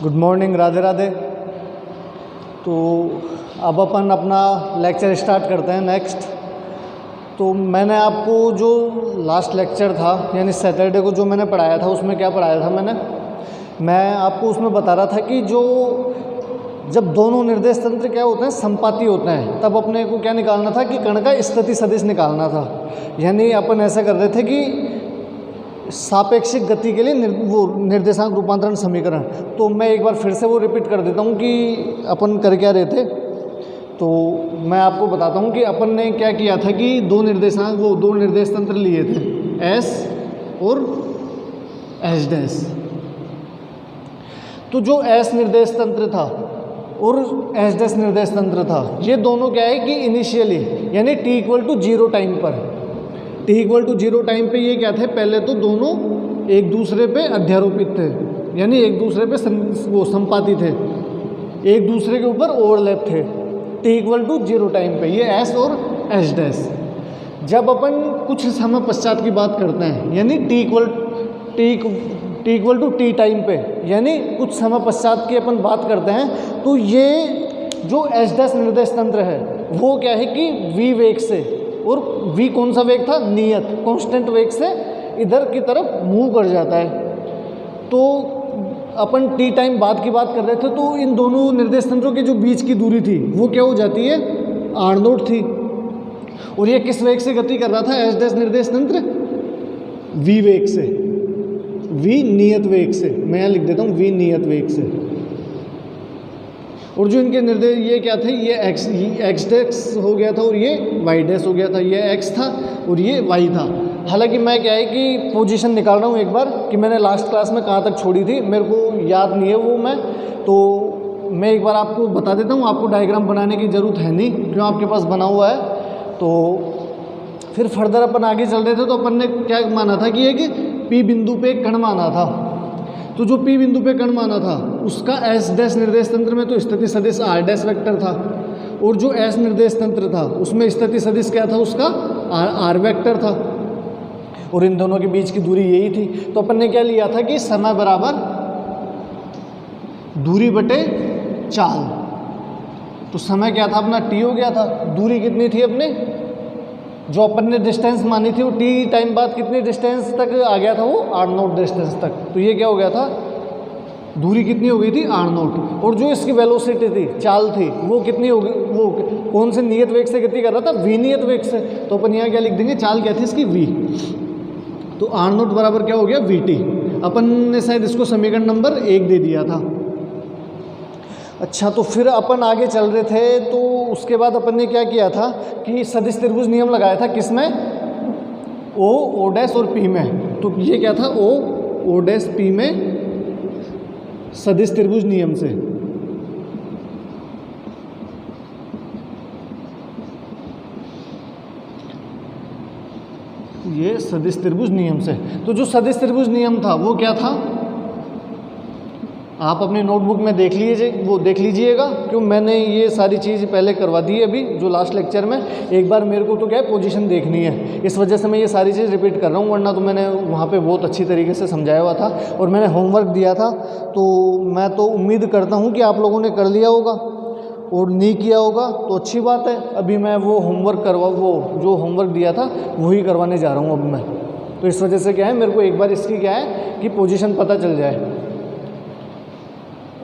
Good morning, Radhe Radhe. तो अब अपन अपना लेक्चर स्टार्ट करते हैं नेक्स्ट। तो मैंने आपको जो लास्ट लेक्चर था यानी सैटरडे को जो मैंने पढ़ाया था उसमें क्या पढ़ाया था मैं आपको उसमें बता रहा था कि जो जब दोनों निर्देश तंत्र क्या होते हैं, संपाती होते हैं, तब अपने को क्या निकालना था कि कण का स्थिति सदिश निकालना था। यानी अपन ऐसा कर रहे थे कि सापेक्षिक गति के लिए वो निर्देशांक रूपांतरण समीकरण। तो मैं एक बार फिर से वो रिपीट कर देता हूँ कि अपन कर क्या रहे थे। तो मैं आपको बताता हूँ कि अपन ने क्या किया था कि दो निर्देश तंत्र लिए थे, एस और एच डैश। तो जो एस निर्देश तंत्र था और एच डैश निर्देश तंत्र था, ये दोनों क्या है कि इनिशियली यानी t=0 टाइम पर, t=0 टाइम पे ये क्या थे, पहले तो दोनों एक दूसरे पे अध्यारोपित थे, यानी एक दूसरे पे वो संपाती थे, एक दूसरे के ऊपर ओवरलैप थे t=0 टाइम पे, ये एस और एच डैश। जब अपन कुछ समय पश्चात की बात करते हैं यानी t=t टाइम पे, यानी कुछ समय पश्चात की अपन बात करते हैं, तो ये जो एच डैश निर्देश तंत्र है वो क्या है कि v वेग से, और v कौन सा वेग था, नियत कांस्टेंट वेग से इधर की तरफ मूव कर जाता है। तो अपन t टाइम बाद की बात कर रहे थे, तो इन दोनों निर्देश तंत्रों के जो बीच की दूरी थी वो क्या हो जाती है, r0 थी। और ये किस वेग से गति कर रहा था, एच डैश निर्देश तंत्र v वेग से, v नियत वेग से। मैं यहाँ लिख देता हूँ v नियत वेग से। और जो इनके निर्देश ये क्या थे, ये एक्स डैश हो गया था और ये वाई डैश हो गया था, ये एक्स था और ये वाई था। हालांकि मैं क्या है कि पोजीशन निकाल रहा हूँ एक बार कि मैंने लास्ट क्लास में कहाँ तक छोड़ी थी, मेरे को याद नहीं है वो तो मैं एक बार आपको बता देता हूँ। आपको डायग्राम बनाने की ज़रूरत है नहीं, क्यों आपके पास बना हुआ है। तो फिर फर्दर अपन आगे चल रहे थे, तो अपन ने क्या माना था कि एक पी बिंदु पे कण माना था। तो जो P बिंदु पे कण माना था उसका एस डैश निर्देश तंत्र में तो स्थिति सदिश आर डैश वेक्टर था, और जो एस निर्देश तंत्र था उसमें स्थिति सदिश क्या था, उसका आर वेक्टर था, और इन दोनों के बीच की दूरी यही थी। तो अपन ने क्या लिया था कि समय बराबर दूरी बटे चाल। तो समय क्या था अपना, t हो गया था। दूरी कितनी थी अपने, जो अपन ने डिस्टेंस मानी थी वो t टाइम बाद कितनी डिस्टेंस तक आ गया था, वो r0 डिस्टेंस तक। तो ये क्या हो गया था, दूरी कितनी हो गई थी, r0। और जो इसकी वेलोसिटी थी, चाल थी, वो कितनी हो गई, वो कौन से नियत वेग से गति कर रहा था, v नियत वेग से। तो अपन यहाँ क्या लिख देंगे, चाल क्या थी इसकी, v। तो r0 बराबर क्या हो गया, vt। अपन ने शायद इसको समीकरण नंबर 1 दे दिया था। अच्छा, तो फिर अपन आगे चल रहे थे, तो उसके बाद अपन ने क्या किया था कि सदिश त्रिभुज नियम लगाया था, किसमें, ओ डैश और पी में। तो ये क्या था, ओ डैश पी में सदिश त्रिभुज नियम से। ये सदिश त्रिभुज नियम से। तो जो सदिश त्रिभुज नियम था वो क्या था, आप अपने नोटबुक में देख लीजिएगा, क्यों मैंने ये सारी चीज़ पहले करवा दी है अभी जो लास्ट लेक्चर में। एक बार मेरे को तो क्या है, पोजीशन देखनी है, इस वजह से मैं ये सारी चीज़ रिपीट कर रहा हूँ, वरना तो मैंने वहाँ पे बहुत अच्छी तरीके से समझाया हुआ था और मैंने होमवर्क दिया था। तो मैं तो उम्मीद करता हूँ कि आप लोगों ने कर लिया होगा, और नहीं किया होगा तो अच्छी बात है। अभी मैं वो जो होमवर्क दिया था वही करवाने जा रहा हूँ अब मैं। तो इस वजह से क्या है, मेरे को एक बार इसकी क्या है कि पोजीशन पता चल जाए।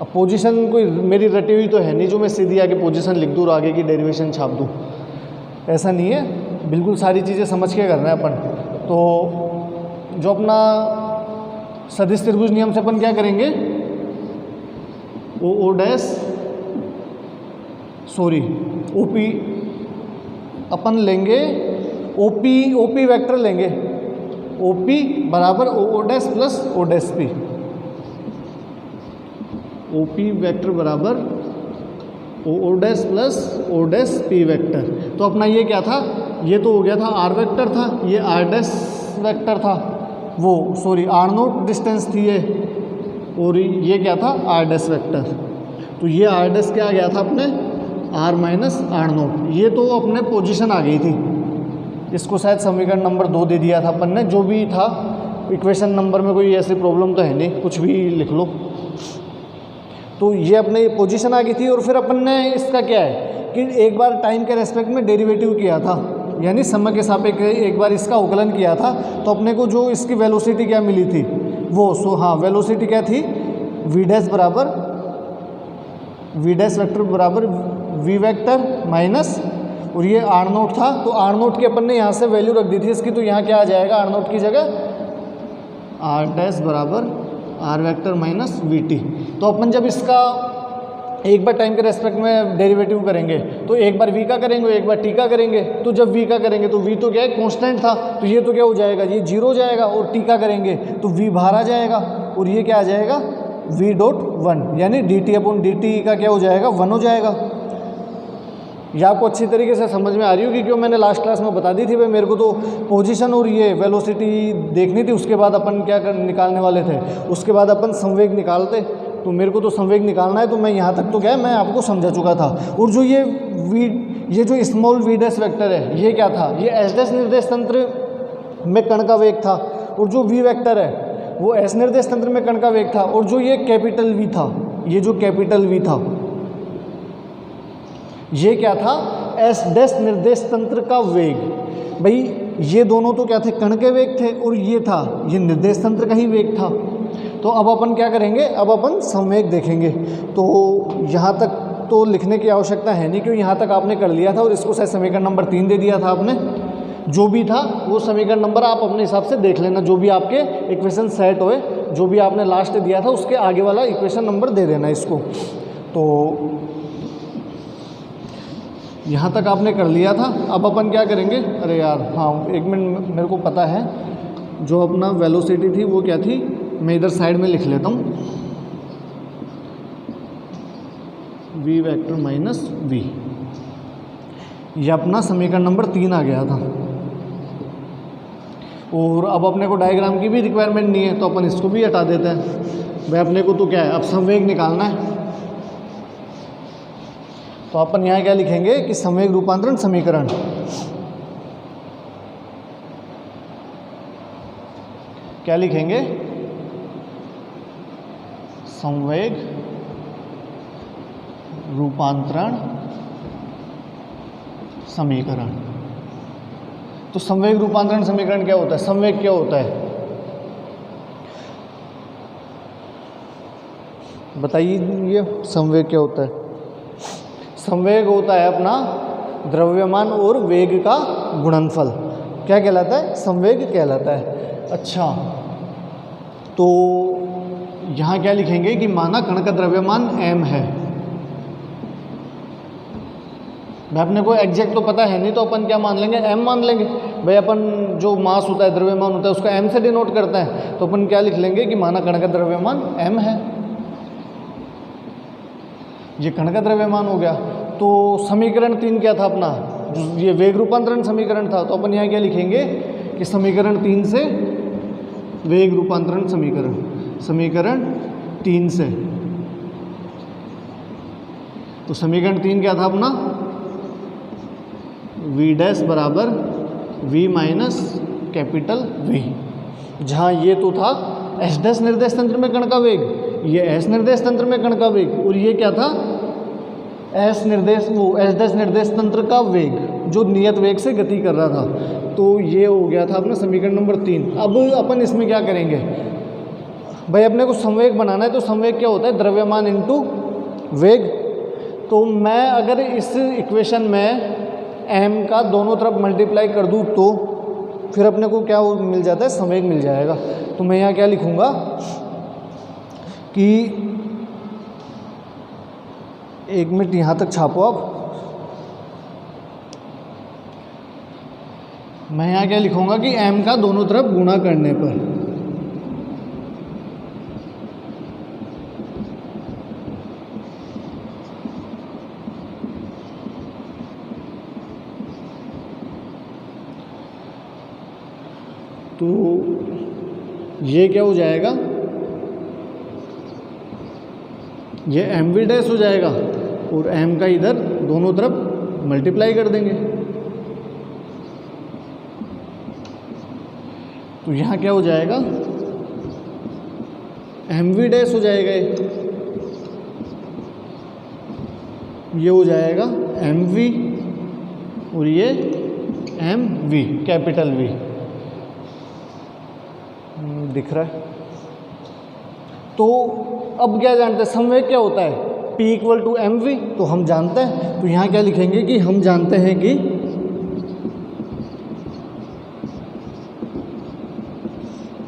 अब पोजीशन कोई मेरी रटी हुई तो है नहीं जो मैं सीधी आगे पोजीशन लिख दूँ और आगे की डेरिवेशन छाप दूँ, ऐसा नहीं है। बिल्कुल सारी चीज़ें समझ के करना है अपन। तो जो अपना सदिश त्रिभुज नियम से अपन क्या करेंगे, ओपी अपन लेंगे, ओपी वेक्टर लेंगे, ओपी बराबर O dash plus O dash P, OP vector बराबर O dash plus O dash P vector. तो अपना ये क्या था, ये तो हो गया था आर वेक्टर था, ये आर डैश वेक्टर था, वो सॉरी आर नोट डिस्टेंस थी ये, और ये क्या था आर डैश वेक्टर। तो ये आर डैश क्या आ गया था अपने आर माइनस आर नोट, ये तो अपने पोजीशन आ गई थी। इसको शायद समीकरण नंबर 2 दे दिया था अपन ने, जो भी था इक्वेशन नंबर में कोई ऐसी प्रॉब्लम तो है नहीं, कुछ भी लिख लो। तो ये अपने पोजीशन आ गई थी। और फिर अपन ने इसका क्या है कि एक बार टाइम के रेस्पेक्ट में डेरिवेटिव किया था, यानी समय के सापेक्ष एक बार इसका उकलन किया था, तो अपने को जो इसकी वेलोसिटी क्या मिली थी वो हाँ वेलोसिटी क्या थी वी डैश बराबर वी डैश वेक्टर बराबर वी वेक्टर माइनस, और ये आर नोट था, तो आर नोट की अपन ने यहाँ से वैल्यू रख दी थी इसकी, तो यहाँ क्या आ जाएगा आर नोट की जगह आर डैश बराबर R vector minus V T. तो अपन जब इसका एक बार टाइम के रेस्पेक्ट में डेरिवेटिव करेंगे तो एक बार v का करेंगे, एक बार t का करेंगे। तो जब v का करेंगे तो v तो क्या है कांस्टेंट था, तो ये तो क्या हो जाएगा ये 0 हो जाएगा, और t का करेंगे तो v बाहर आ जाएगा, और ये क्या आ जाएगा v डॉट 1, यानी dt अपॉन dt का क्या हो जाएगा 1 हो जाएगा। ये आपको अच्छी तरीके से समझ में आ रही होगी, क्यों मैंने लास्ट क्लास में बता दी थी भाई, मेरे को तो पोजीशन और ये वेलोसिटी देखनी थी, उसके बाद अपन क्या निकालने वाले थे, उसके बाद अपन संवेग निकालते। तो मेरे को तो संवेग निकालना है, तो मैं यहाँ तक तो क्या है मैं आपको समझा चुका था। और जो ये जो स्मॉल वी डैश वेक्टर है ये क्या था, ये एस डैश निर्देश तंत्र में कण का वेग था, और जो वी वेक्टर है वो एस निर्देश तंत्र में कण का वेग था, और जो ये कैपिटल वी था, ये जो कैपिटल वी था ये क्या था एस डैश निर्देश तंत्र का वेग। भाई ये दोनों तो क्या थे कण के वेग थे, और ये था ये निर्देश तंत्र का ही वेग था। तो अब अपन क्या करेंगे, अब अपन संवेग देखेंगे। तो यहाँ तक तो लिखने की आवश्यकता है नहीं, क्योंकि यहाँ तक आपने कर लिया था, और इसको शायद समीकरण नंबर 3 दे दिया था आपने। जो भी था वो समीकरण नंबर आप अपने हिसाब से देख लेना, जो भी आपके इक्वेशन सेट होए, जो भी आपने लास्ट दिया था उसके आगे वाला इक्वेशन नंबर दे देना इसको। तो यहाँ तक आपने कर लिया था। अब अपन क्या करेंगे, अरे यार हाँ एक मिनट, मेरे को पता है जो अपना वेलोसिटी थी वो क्या थी, मैं इधर साइड में लिख लेता हूँ v वेक्टर माइनस v, ये अपना समीकरण नंबर 3 आ गया था। और अब अपने को डायग्राम की भी रिक्वायरमेंट नहीं है, तो अपन इसको भी हटा देते हैं। भाई अपने को तो क्या है अब संवेग निकालना है, तो अपन यहाँ क्या लिखेंगे कि संवेग रूपांतरण समीकरण, क्या लिखेंगे संवेग रूपांतरण समीकरण। तो संवेग रूपांतरण समीकरण क्या होता है, संवेग क्या होता है बताइए, ये संवेग क्या होता है। संवेग होता है अपना द्रव्यमान और वेग का गुणनफल, क्या कहलाता है संवेग कहलाता है। अच्छा तो यहाँ क्या लिखेंगे कि माना कण का द्रव्यमान m है। भाई अपने को एग्जैक्ट तो पता है नहीं, तो अपन क्या मान लेंगे m मान लेंगे। भाई अपन जो मास होता है द्रव्यमान होता है उसका m से डिनोट करता है, तो अपन क्या लिख लेंगे कि माना कण का द्रव्यमान m है, ये कण का द्रव्यमान हो गया। तो समीकरण 3 क्या था अपना, जो ये वेग रूपांतरण समीकरण था, तो अपन यहाँ क्या लिखेंगे कि समीकरण 3 से वेग रूपांतरण समीकरण, समीकरण 3 से, तो समीकरण 3 क्या था अपना v डैश बराबर v माइनस कैपिटल v, जहाँ ये तो था एस डैश निर्देश तंत्र में कण का वेग, ये एस निर्देश तंत्र में कण का वेग, और ये क्या था एस निर्देश एस डैश निर्देश तंत्र का वेग जो नियत वेग से गति कर रहा था। तो ये हो गया था अपना समीकरण नंबर 3। अब अपन इसमें क्या करेंगे, भाई अपने को संवेग बनाना है, तो संवेग क्या होता है द्रव्यमान इंटू वेग। तो मैं अगर इस इक्वेशन में m का दोनों तरफ मल्टीप्लाई कर दूँ तो फिर अपने को क्या मिल जाता है संवेग मिल जाएगा। तो मैं यहाँ क्या लिखूँगा कि एक मिनट यहाँ तक छापो आप, मैं यहाँ क्या लिखूँगा कि m का दोनों तरफ गुणा करने पर तो ये क्या हो जाएगा, ये एम वी डैश हो जाएगा और एम का इधर दोनों तरफ मल्टीप्लाई कर देंगे। तो यहाँ क्या हो जाएगा, एम वी डैश हो जाएगा, ये हो जाएगा एम वी और ये एम वी, कैपिटल वी दिख रहा है। तो अब क्या जानते हैं, समवेग क्या होता है, P equal to M V, तो हम जानते हैं। तो यहाँ क्या लिखेंगे कि हम जानते हैं कि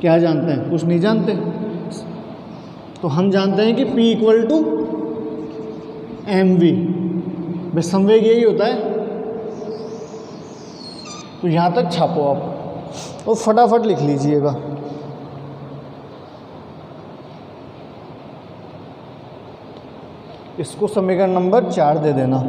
क्या जानते हैं, कुछ नहीं जानते। तो हम जानते हैं कि P equal to M V, बस संवेग यही होता है। तो यहाँ तक छापो आप और फटाफट लिख लीजिएगा। इसको समीकरण नंबर 4 दे देना।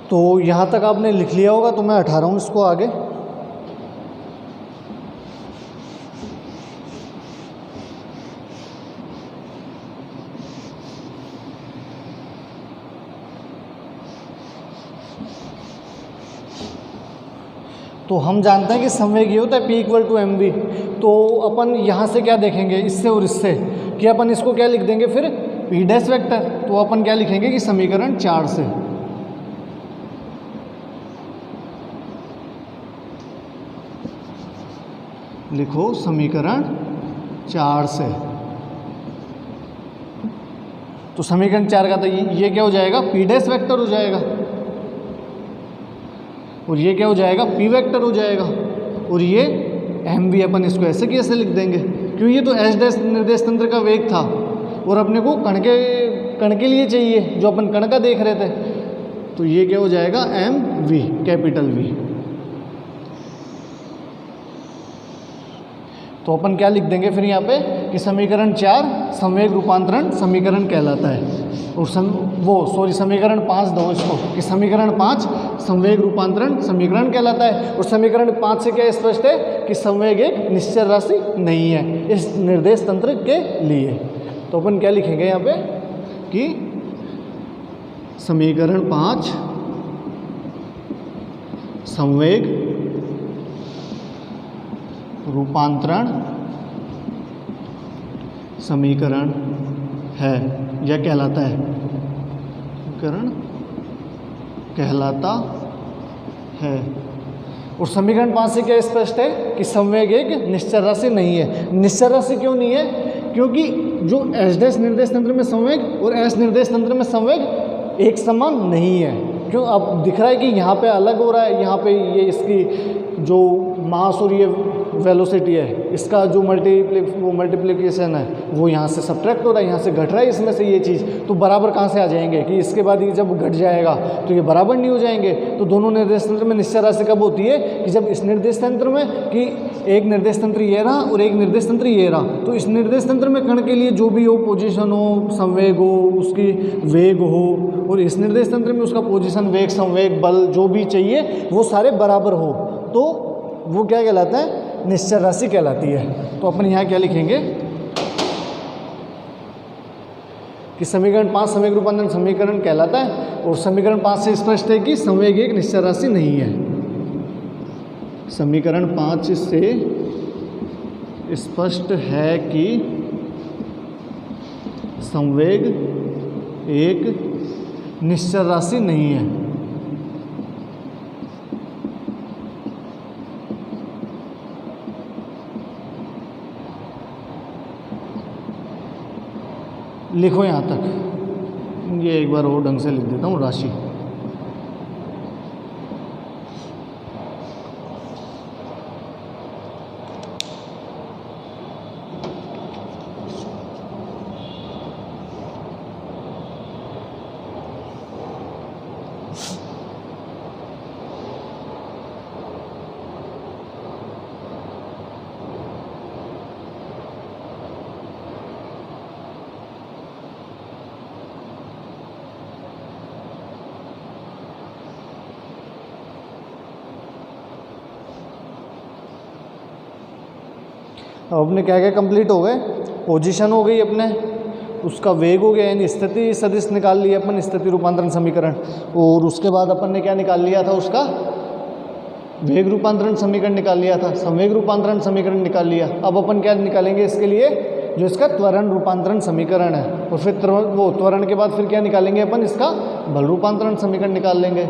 तो यहाँ तक आपने लिख लिया होगा, तो मैं हटा रहा हूँ इसको आगे। तो हम जानते हैं कि संवेग ये होता है P equal to M V. तो अपन यहाँ से क्या देखेंगे, इससे और इससे, कि अपन इसको क्या लिख देंगे फिर, P डैश वेक्टर। तो अपन क्या लिखेंगे कि समीकरण 4 से, लिखो समीकरण 4 से। तो समीकरण 4 का तो ये क्या हो जाएगा, P डैश वेक्टर हो जाएगा, और ये क्या हो जाएगा, P वेक्टर हो जाएगा, और ये एम वी अपन इसको ऐसे की ऐसे लिख देंगे, क्यों, ये तो एच डैश निर्देश तंत्र का वेग था और अपने को कण के लिए चाहिए, जो अपन कण का देख रहे थे। तो ये क्या हो जाएगा, एम वी, कैपिटल वी। तो अपन क्या लिख देंगे फिर यहाँ पे कि समीकरण 4 संवेग रूपांतरण समीकरण कहलाता है, और समीकरण 5 दो इसको, कि समीकरण 5 संवेग रूपांतरण समीकरण कहलाता है। और समीकरण 5 से क्या स्पष्ट है कि संवेग एक निश्चल राशि नहीं है इस निर्देश तंत्र के लिए। तो अपन क्या लिखेंगे यहाँ पे कि समीकरण 5 संवेग रूपांतरण समीकरण है या कहलाता है, समीकरण कहलाता है। और समीकरण 5 से क्या स्पष्ट है कि संवेग एक निश्चल राशि नहीं है। निश्चल राशि क्यों नहीं है, क्योंकि जो एच डैश निर्देश तंत्र में संवेग और एस निर्देश तंत्र में संवेग एक समान नहीं है। क्यों, अब दिख रहा है कि यहाँ पे अलग हो रहा है, यहाँ पे ये इसकी जो मास और ये वेलोसिटी है, इसका जो मल्टीप्लिकेशन है वो यहाँ से सब्ट्रैक्ट हो रहा है, यहाँ से घट रहा है इसमें से ये चीज़, तो बराबर कहाँ से आ जाएंगे कि इसके बाद ये जब घट जाएगा तो ये बराबर नहीं हो जाएंगे। तो दोनों निर्देश तंत्र में निश्चय राशि कब होती है कि जब इस निर्देश तंत्र में कि एक निर्देश तंत्र ये रहा और एक निर्देश तंत्र ये रहा, तो इस निर्देश तंत्र में कण के लिए जो भी हो, पोजीशन हो, संवेग हो, उसकी वेग हो, और इस निर्देश तंत्र में उसका पोजीशन, वेग, संवेग, बल जो भी चाहिए वो सारे बराबर हो, तो वो क्या कहलाता है, निश्चल राशि कहलाती है। तो अपन यहाँ क्या लिखेंगे कि समीकरण 5 संवेग रूपांतरण समीकरण कहलाता है, और समीकरण 5 से स्पष्ट है कि संवेग एक निश्चल राशि नहीं है। समीकरण 5 से स्पष्ट है कि संवेग एक निश्चल राशि नहीं है। लिखो यहाँ तक, ये एक बार और ढंग से लिख देता हूँ, राशि। अब अपने क्या क्या कंप्लीट हो गए, पोजीशन हो गई अपने, उसका वेग हो गया, यानी स्थिति सदिश निकाल लिया अपन, स्थिति रूपांतरण समीकरण, और उसके बाद अपन ने क्या निकाल लिया था, उसका वेग रूपांतरण समीकरण निकाल लिया था, संवेग रूपांतरण समीकरण निकाल लिया। अब अपन क्या निकालेंगे इसके लिए, जो इसका त्वरण रूपांतरण समीकरण है, और फिर वो त्वरण के बाद फिर क्या निकालेंगे अपन, इसका बल रूपांतरण समीकरण निकाल लेंगे।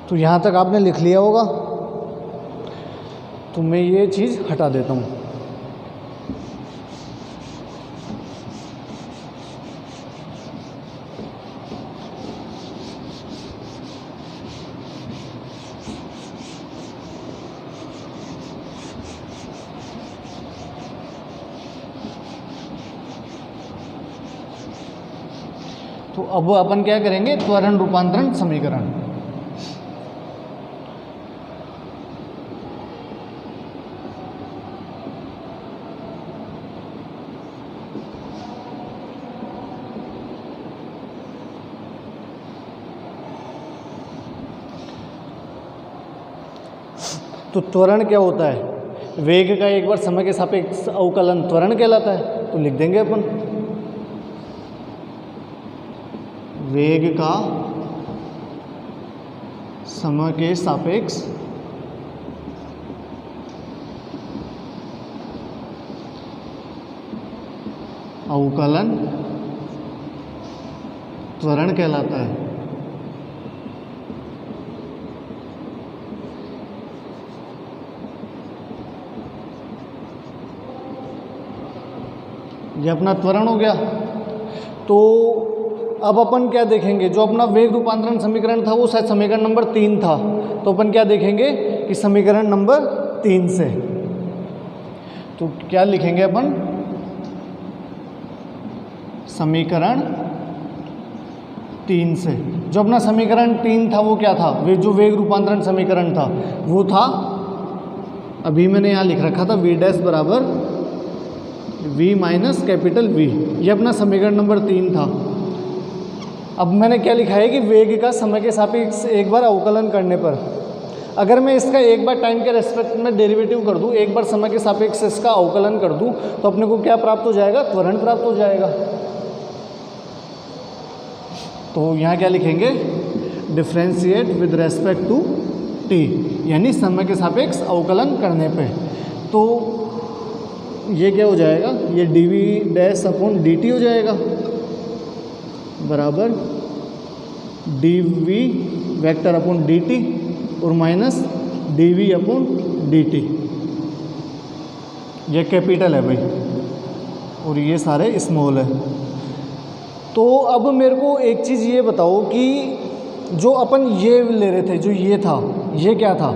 तो यहाँ तक आपने लिख लिया होगा, तो मैं ये चीज़ हटा देता हूँ। तो अब अपन क्या करेंगे, त्वरण रूपांतरण समीकरण। तो त्वरण क्या होता है, वेग का एक बार समय के सापेक्ष अवकलन त्वरण कहलाता है। तो लिख देंगे अपन, वेग का समय के सापेक्ष अवकलन त्वरण कहलाता है। ये अपना त्वरण हो गया। तो अब अपन क्या देखेंगे, जो अपना वेग रूपांतरण समीकरण था वो शायद समीकरण नंबर 3 था, तो अपन क्या देखेंगे कि समीकरण नंबर 3 से, तो क्या लिखेंगे अपन, समीकरण 3 से। जो अपना समीकरण 3 था वो क्या था, वे जो वेग रूपांतरण समीकरण था वो था, अभी मैंने यहाँ लिख रखा था v डैश बराबर v माइनस कैपिटल V, ये अपना समीकरण नंबर 3 था। अब मैंने क्या लिखा है कि वेग का समय के सापेक्ष एक बार अवकलन करने पर, अगर मैं इसका एक बार टाइम के रेस्पेक्ट में डेरिवेटिव कर दूं, एक बार समय के सापेक्ष इसका अवकलन कर दूं, तो अपने को क्या प्राप्त हो जाएगा, त्वरण प्राप्त हो जाएगा। तो यहाँ क्या लिखेंगे, differentiate with respect to t, यानी समय के सापेक्ष अवकलन करने पे, तो ये क्या हो जाएगा, ये dv डैश अपॉन dt हो जाएगा बराबर dv वेक्टर अपॉन dt और माइनस dv अपॉन dt, ये कैपिटल है भाई और ये सारे स्मॉल है। तो अब मेरे को एक चीज़ ये बताओ कि जो अपन ये ले रहे थे, जो ये था, ये क्या था,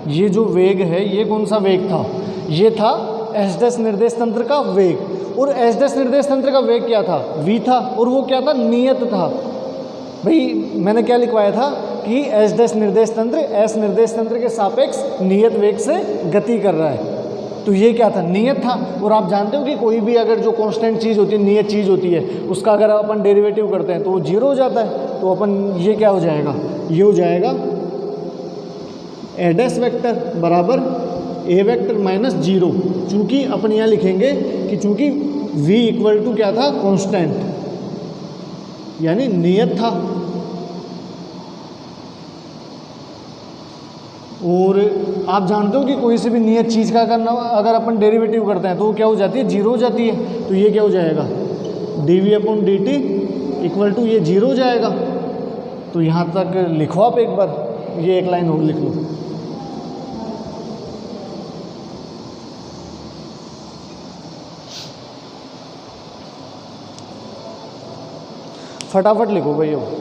ये जो वेग है ये कौन सा वेग था, ये था एस डैश निर्देश तंत्र का वेग, और एस डैश निर्देश तंत्र का वेग क्या था, v था, और वो क्या था, नियत था। भाई मैंने क्या लिखवाया था कि एस डैश निर्देश तंत्र एस निर्देश तंत्र के सापेक्ष नियत वेग से गति कर रहा है, तो ये क्या था, नियत था। और आप जानते हो कि कोई भी अगर जो कांस्टेंट चीज़ होती है, नियत चीज़ होती है, उसका अगर अपन डेरिवेटिव करते हैं तो वो 0 हो जाता है, तो अपन ये क्या हो जाएगा, ये हो जाएगा ए डैश वेक्टर बराबर ए वेक्टर माइनस 0, चूँकि अपन यहाँ लिखेंगे कि चूँकि v इक्वल टू क्या था, कांस्टेंट, यानी नियत था। और आप जानते हो कि कोई से भी नियत चीज़ का करना अगर अपन डेरिवेटिव करते हैं तो वो क्या हो जाती है, 0 हो जाती है, तो ये क्या हो जाएगा, dv upon dt equal to ये 0 हो जाएगा। तो यहाँ तक लिखो आप एक बार, ये एक लाइन और लिख लो। फटाफट लिखो भाई अब।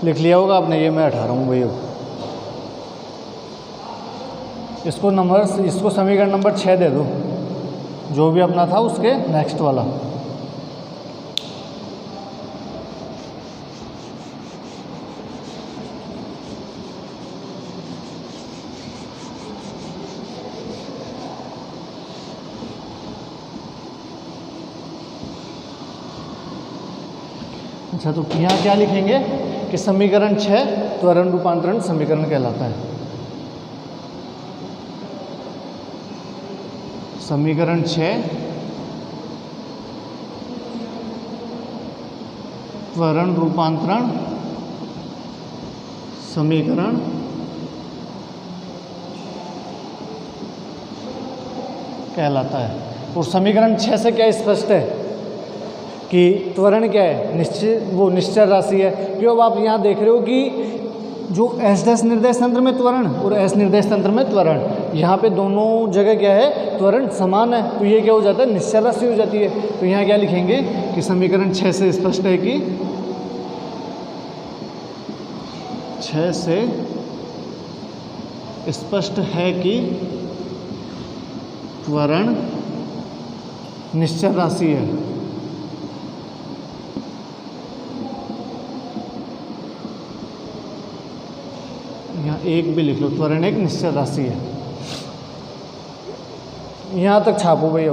लिख लिया होगा आपने, ये मैं हटा रहा हूँ भाई। इसको समीकरण नंबर 6 दे दो, जो भी अपना था उसके नेक्स्ट वाला। अच्छा, तो यहाँ क्या लिखेंगे कि समीकरण 6 त्वरण रूपांतरण समीकरण कहलाता है। समीकरण 6 त्वरण रूपांतरण समीकरण कहलाता है। और समीकरण 6 से क्या स्पष्ट है कि त्वरण क्या है, निश्चित, वो निश्चल राशि है। क्यों, अब आप यहाँ देख रहे हो कि जो एस डैश निर्देश तंत्र में त्वरण और एस निर्देश तंत्र में त्वरण, यहाँ पे दोनों जगह क्या है, त्वरण समान है, तो ये क्या हो जाता है, निश्चल राशि हो जाती है। तो यहाँ क्या लिखेंगे कि समीकरण 6 से स्पष्ट है कि 6 से स्पष्ट है कि त्वरण निश्चल राशि है। यहाँ एक भी लिख लो, त्वरण एक निश्चल राशि है। यहाँ तक छापो भाई।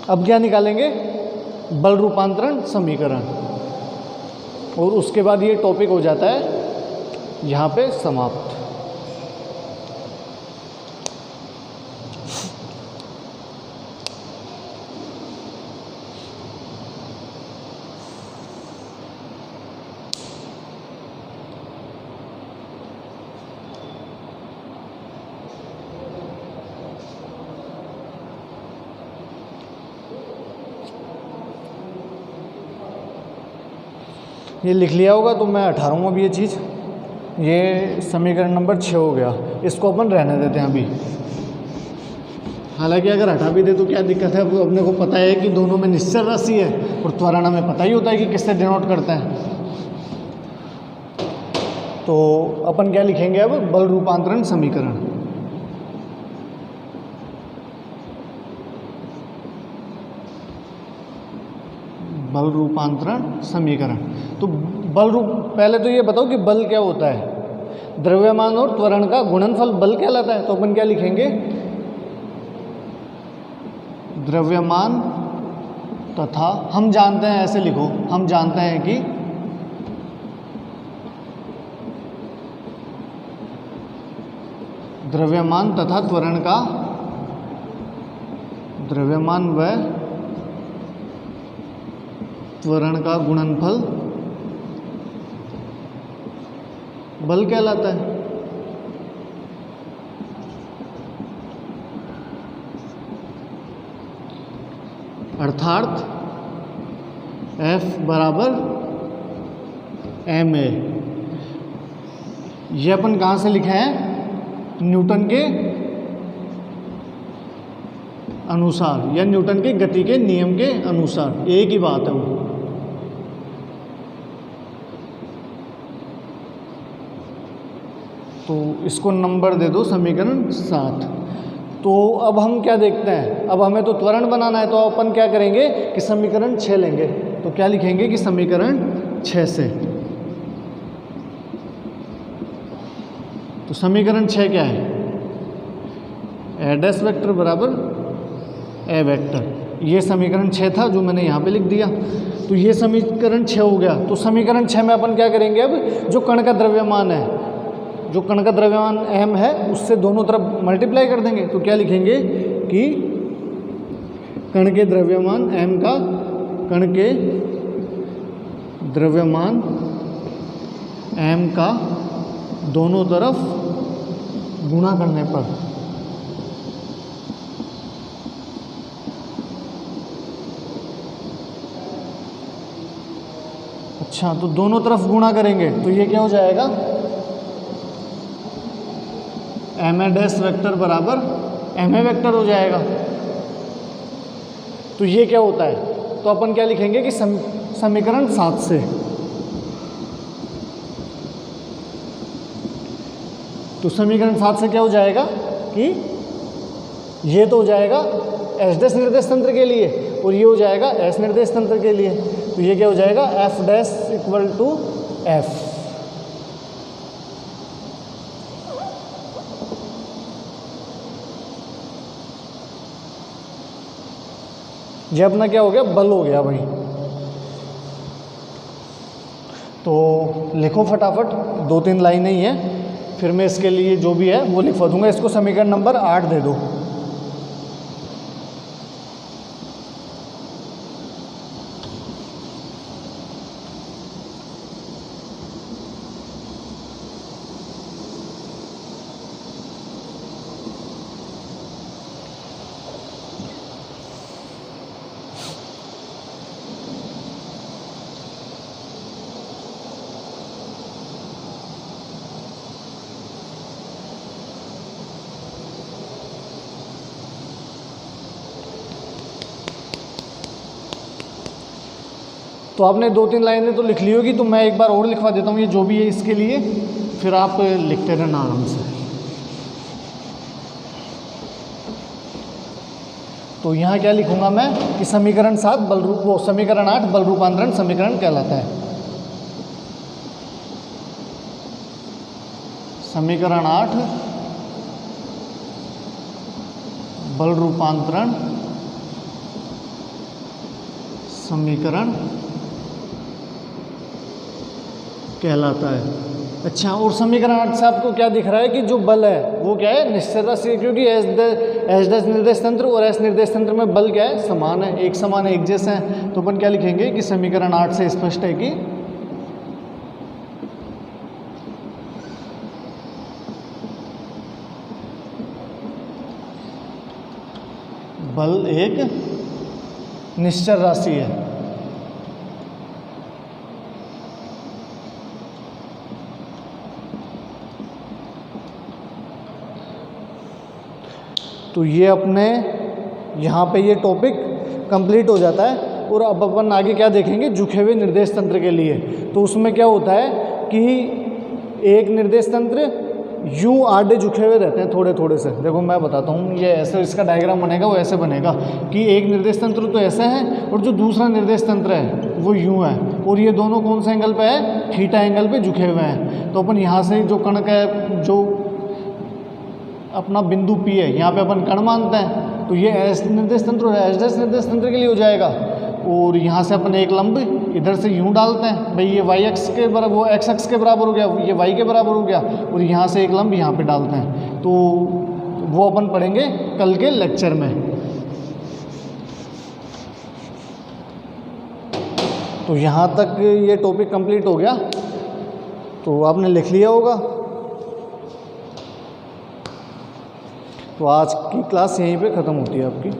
अब क्या निकालेंगे, बल रूपांतरण समीकरण, और उसके बाद ये टॉपिक हो जाता है यहाँ पे समाप्त। ये लिख लिया होगा तो मैं हटा रहा हूँ अब ये चीज़। ये समीकरण नंबर 6 हो गया, इसको अपन रहने देते हैं अभी। हालांकि अगर हटा भी दे तो क्या दिक्कत है, अब अपने को पता है कि दोनों में निश्चल राशि है और त्वरण हमें पता ही होता है कि किससे डिनोट करते हैं। तो अपन क्या लिखेंगे अब, बल रूपांतरण समीकरण। बल रूपांतरण समीकरण। तो बल रूप, पहले तो ये बताओ कि बल क्या होता है, द्रव्यमान और त्वरण का गुणनफल बल कहलाता है। तो अपन क्या लिखेंगे, द्रव्यमान तथा, हम जानते हैं, ऐसे लिखो, हम जानते हैं कि द्रव्यमान तथा त्वरण का, द्रव्यमान व त्वरण का गुणनफल बल कहलाता है। अर्थात F बराबर ma। ये अपन कहाँ से लिखे हैं, न्यूटन के अनुसार या न्यूटन के गति के नियम के अनुसार, एक ही बात है वो। तो इसको नंबर दे दो समीकरण 7। तो अब हम क्या देखते हैं, अब हमें तो त्वरण बनाना है, तो अपन क्या करेंगे कि समीकरण 6 लेंगे। तो क्या लिखेंगे कि समीकरण 6 से, तो समीकरण 6 क्या है, ए डैश वेक्टर बराबर ए वेक्टर। ये समीकरण 6 था जो मैंने यहाँ पे लिख दिया। तो ये समीकरण 6 हो गया। तो समीकरण 6 में अपन क्या करेंगे, अब जो कण का द्रव्यमान है, जो कण का द्रव्यमान m है, उससे दोनों तरफ मल्टीप्लाई कर देंगे। तो क्या लिखेंगे कि कण के द्रव्यमान m का, कण के द्रव्यमान m का दोनों तरफ गुणा करने पर, अच्छा, तो दोनों तरफ गुणा करेंगे तो ये क्या हो जाएगा, एम ए डैश वेक्टर बराबर एम ए वेक्टर हो जाएगा। तो ये क्या होता है, तो अपन क्या लिखेंगे कि समीकरण 7 से, तो समीकरण 7 से क्या हो जाएगा कि ये तो हो जाएगा एस डैश निर्देश तंत्र के लिए और ये हो जाएगा एस निर्देश तंत्र के लिए। तो ये क्या हो जाएगा, F dash equal to F. ये अपना क्या हो गया, बल हो गया भाई। तो लिखो फटाफट, 2-3 लाइनें ही है, फिर मैं इसके लिए जो भी है वो लिखवा दूंगा। इसको समीकरण नंबर 8 दे दो। तो आपने 2-3 लाइनें तो लिख ली होगी, तो मैं एक बार और लिखवा देता हूँ ये जो भी है इसके लिए, फिर आप लिखते रहना आराम से। तो यहाँ क्या लिखूँगा मैं कि समीकरण 7 समीकरण 8 बल रूपांतरण समीकरण कहलाता है। समीकरण 8 बल रूपांतरण समीकरण कहलाता है। अच्छा, और समीकरण 8 से आपको क्या दिख रहा है कि जो बल है वो क्या है, निश्चल राशि है, क्योंकि एच डैश निर्देश तंत्र और एस निर्देश तंत्र में बल क्या है, समान है, एक समान है, एक जैसे हैं। तो अपन क्या लिखेंगे कि समीकरण 8 से स्पष्ट है कि बल एक निश्चल राशि है। तो ये अपने यहाँ पे ये टॉपिक कंप्लीट हो जाता है। और अब अपन आगे क्या देखेंगे, झुके हुए निर्देश तंत्र के लिए। तो उसमें क्या होता है कि एक निर्देश तंत्र यूँ आड़े झुके हुए रहते हैं थोड़े थोड़े से। देखो मैं बताता हूँ, ये ऐसे इसका डायग्राम बनेगा, वो ऐसे बनेगा कि एक निर्देश तंत्र तो ऐसा है और जो दूसरा निर्देश तंत्र है वो यूँ है, और ये दोनों कौन से एंगल पे है, थीटा एंगल पे झुके हुए हैं। तो अपन यहाँ से जो कण का जो अपना बिंदु P है, यहाँ पे अपन कण मानते हैं, तो ये एस निर्देश तंत्र और एच डैश निर्देश तंत्र के लिए हो जाएगा। और यहाँ से अपन एक लंब इधर से यूँ डालते हैं, भाई ये वाई एक्स के बराबर, वो एक्स एक्स के बराबर हो गया, ये वाई के बराबर हो गया, और यहाँ से एक लंब यहाँ पे डालते हैं। तो वो अपन पढ़ेंगे कल के लेक्चर में। तो यहाँ तक ये टॉपिक कंप्लीट हो गया, तो आपने लिख लिया होगा। तो आज की क्लास यहीं पे ख़त्म होती है आपकी।